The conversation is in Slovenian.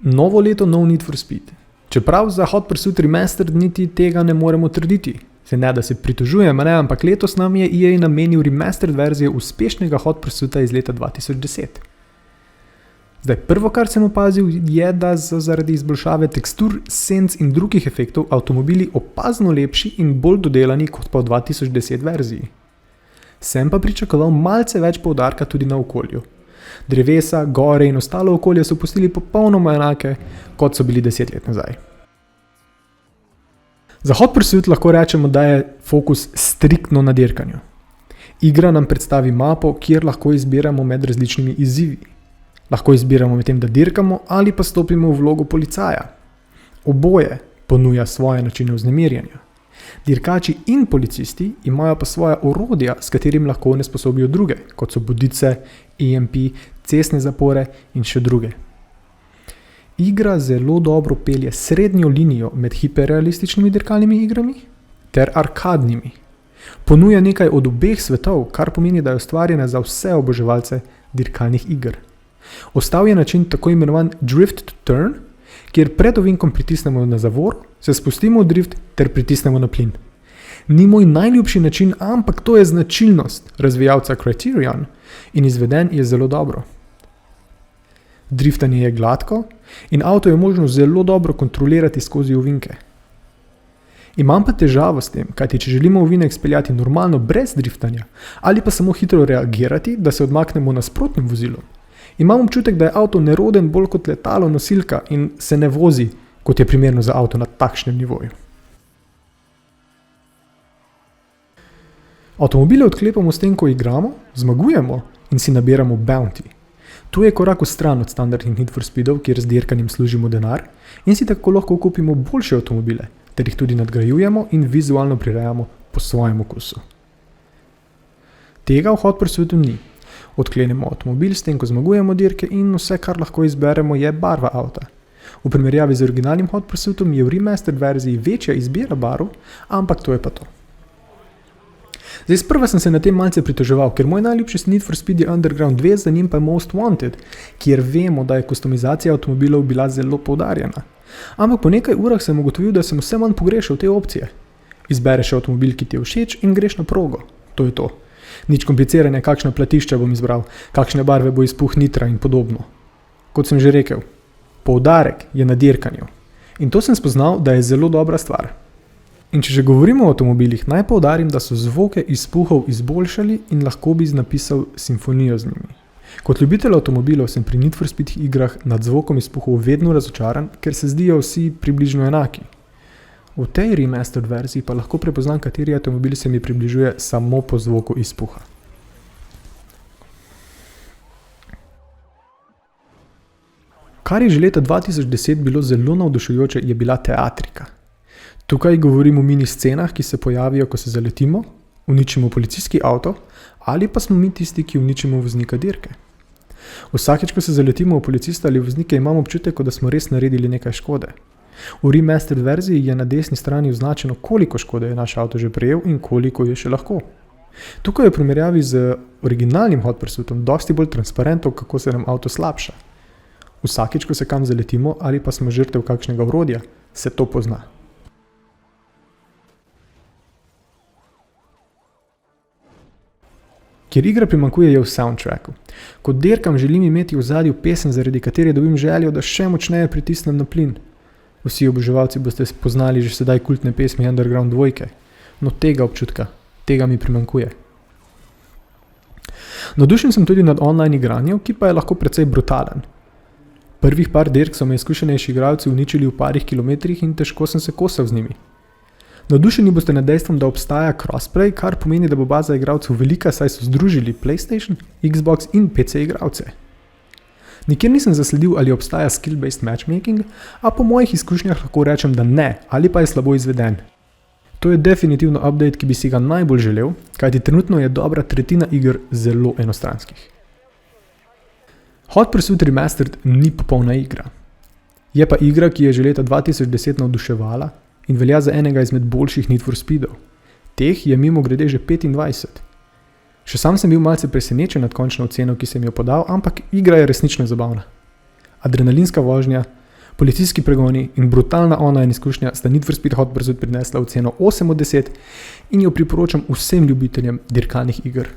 Novo leto, nov Need for Speed. Čeprav za Hot Pursuit Remastered niti tega ne moremo trditi. Se ne, da se pritožujem, ampak letos nam je EA namenil remastered verzijo uspešnega Hot Pursuita iz leta 2010. Zdaj, prvo, kar sem opazil, je, da so zaradi izboljšave tekstur, senc in drugih efektov avtomobili opazno lepši in bolj dodelani kot pa v 2010 verziji. Sem pa pričakoval malce več poudarka tudi na okolju. Drevesa, gore in ostalo okolje so pustili popolnoma enake, kot so bili 10 let nazaj. Za Hot Pursuit lahko rečemo, da je fokus striktno na dirkanju. Igra nam predstavi mapo, kjer lahko izbiramo med različnimi izzivi. Lahko izbiramo med tem, da dirkamo ali pa stopimo v vlogo policaja. Oboje ponuja svoje načine vznemirjanja. Dirkači in policisti imajo pa svoja orodja, s katerim lahko onesposobijo druge, kot so bodice, EMP, cestne zapore in še druge. Igra zelo dobro pelje srednjo linijo med hiperrealističnimi dirkalnimi igrami ter arkadnimi. Ponuja nekaj od obeh svetov, kar pomeni, da je ustvarjena za vse oboževalce dirkalnih iger. Ostal je način tako imenovan drift to turn, kjer pred ovinkom pritisnemo na zavor, se spustimo v drift ter pritisnemo na plin. Ni moj najljubši način, ampak to je značilnost razvijalca Criterion in izveden je zelo dobro. Driftanje je gladko in avto je možno zelo dobro kontrolirati skozi ovinke. Imam pa težavo s tem, kajti če želimo ovinek speljati normalno brez driftanja ali pa samo hitro reagirati, da se odmaknemo nasprotnim vozilom, imam občutek, da je avto neroden bolj kot letalo nosilka in se ne vozi, kot je primerno za avto na takšnem nivoju. Avtomobile odklepamo s tem, ko igramo, zmagujemo in si nabiramo bounty. Tu je korak v stran od standardnih Need for Speedov, kjer z dirkanjem služimo denar in si tako lahko kupimo boljše avtomobile, ter jih tudi nadgrajujemo in vizualno prirejamo po svojem okusu. Tega v Hot Pursuitu ni. Odklenemo avtomobil s tem, ko zmagujemo dirke in vse, kar lahko izberemo, je barva avta. V primerjavi z originalnim Hot Pursuitom je v remastered verziji večja izbira barv, ampak to je pa to. Zdaj, sprva sem se na tem malce pritoževal, ker moj najljubši Need for Speed je Underground 2, za njim pa je Most Wanted, kjer vemo, da je kustomizacija avtomobilov bila zelo poudarjena. Ampak po nekaj urah sem ugotovil, da sem vse manj pogrešal te opcije. Izbereš avtomobil, ki ti je všeč in greš na progo. To je to. Nič komplicirane, kakšna platišča bom izbral, kakšne barve bo izpuh nitra in podobno. Kot sem že rekel, poudarek je na dirkanju. In to sem spoznal, da je zelo dobra stvar. In če že govorimo o avtomobilih, naj poudarim, da so zvoke izpuhov izboljšali in lahko bi napisal simfonijo z njimi. Kot ljubitelj avtomobilov sem pri Need for Speed igrah nad zvokom izpuhov vedno razočaran, ker se zdijo vsi približno enaki. V tej remastered verziji pa lahko prepoznam, kateri avtomobil se mi približuje samo po zvoku izpuha. Kar je že leta 2010 bilo zelo navdušujoče, je bila teatrika. Tukaj govorim o mini scenah, ki se pojavijo, ko se zaletimo, uničimo policijski avto ali pa smo mi tisti, ki uničimo voznika dirke. Vsakeč, ko se zaletimo v policista ali voznike, imamo občutek, da smo res naredili nekaj škode. V remastered verziji je na desni strani označeno, koliko škode je naš avto že prejel in koliko je še lahko. Tukaj je v primerjavi z originalnim Hot Pursuitom dosti bolj transparentno, kako se nam avto slabša. Vsakeč, ko se kam zaletimo ali pa smo žrtev kakšnega orodja, se to pozna. Kjer igra primanjkuje, je v soundtracku. Kot dirkam želim imeti v ozadju pesem, zaradi katere dobim željo, da še močneje pritisnem na plin. Vsi oboževalci boste poznali že sedaj kultne pesmi Underground 2, no tega občutka, tega mi primanjkuje. Navdušen sem tudi nad online igranjem, ki pa je lahko precej brutalen. Prvih par dirk so me izkušenejši igralci uničili v parih kilometrih in težko sem se kosal z njimi. Navdušeni boste nad dejstvom, da obstaja crossplay, kar pomeni, da bo baza igralcev velika, saj so združili PlayStation, Xbox in PC igralce. Nikjer nisem zasledil, ali obstaja skill-based matchmaking, a po mojih izkušnjah lahko rečem, da ne, ali pa je slabo izveden. To je definitivno update, ki bi si ga najbolj želel, kajti trenutno je dobra tretjina iger zelo enostranskih. Hot Pursuit Remastered ni popolna igra. Je pa igra, ki je že leta 2010 navduševala in velja za enega izmed boljših Need for Speedov. Teh je mimogrede že 25. Še sam sem bil malce presenečen nad končno oceno, ki sem jo podal, ampak igra je resnično zabavna. Adrenalinska vožnja, Policijski pregoni in brutalna online izkušnja sta Need for Speed Hot Pursuit prinesla oceno 8 od 10 in jo priporočam vsem ljubiteljem dirkalnih iger.